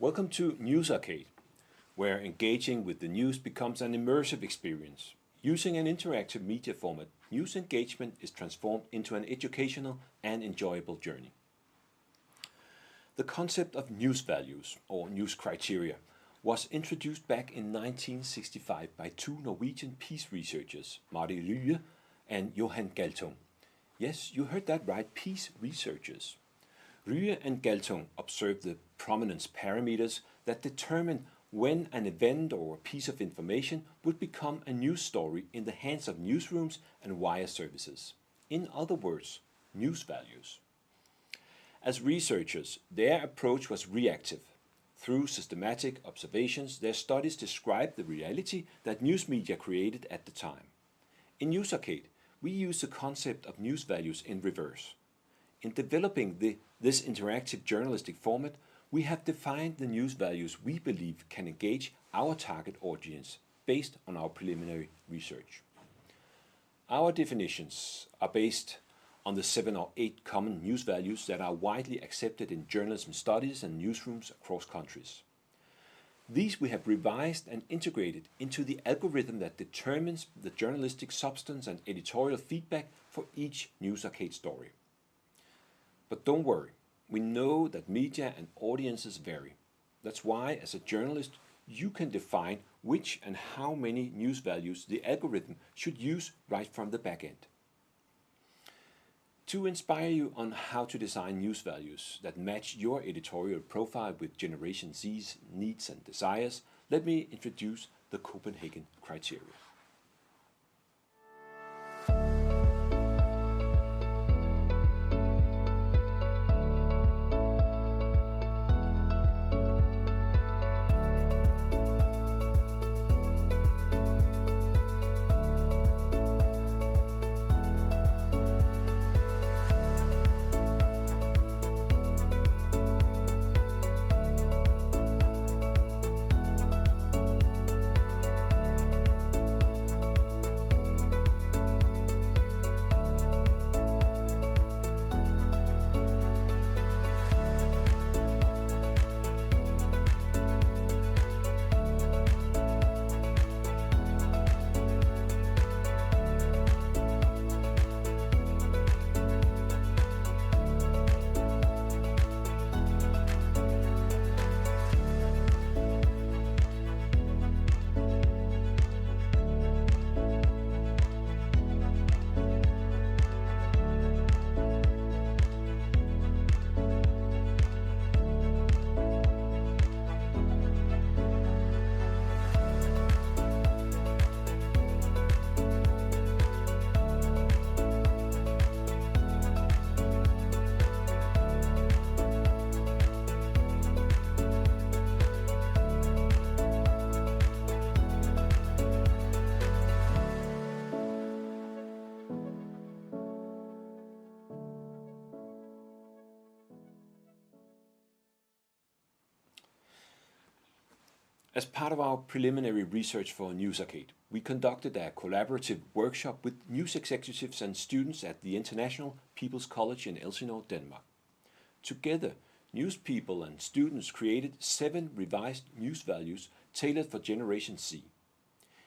Welcome to NewsArcade, where engaging with the news becomes an immersive experience. Using an interactive media format, news engagement is transformed into an educational and enjoyable journey. The concept of news values, or news criteria, was introduced back in 1965 by two Norwegian peace researchers, Mari Rye and Johan Galtung. Yes, you heard that right, peace researchers. Rye and Galtung observed the prominence parameters that determine when an event or a piece of information would become a news story in the hands of newsrooms and wire services. In other words, news values. As researchers, their approach was reactive. Through systematic observations, their studies described the reality that news media created at the time. In NewsArcade, we use the concept of news values in reverse. In developing this interactive journalistic format, we have defined the news values we believe can engage our target audience based on our preliminary research. Our definitions are based on the 7 or 8 common news values that are widely accepted in journalism studies and newsrooms across countries. These we have revised and integrated into the algorithm that determines the journalistic substance and editorial feedback for each NewsArcade story. But don't worry, we know that media and audiences vary. That's why, as a journalist, you can define which and how many news values the algorithm should use right from the back end. To inspire you on how to design news values that match your editorial profile with Generation Z's needs and desires, let me introduce the Copenhagen criteria. As part of our preliminary research for NewsArcade, we conducted a collaborative workshop with news executives and students at the International People's College in Elsinore, Denmark. Together, news people and students created 7 revised news values tailored for Generation Z.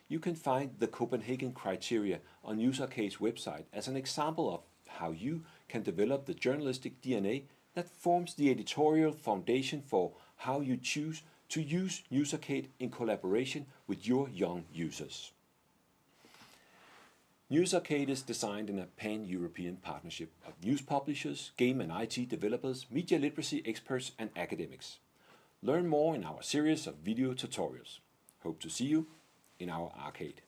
You can find the Copenhagen criteria on NewsArcade's website as an example of how you can develop the journalistic DNA that forms the editorial foundation for how you choose to use NewsArcade in collaboration with your young users. NewsArcade is designed in a pan-European partnership of news publishers, game and IT developers, media literacy experts and academics. Learn more in our series of video tutorials. Hope to see you in our arcade.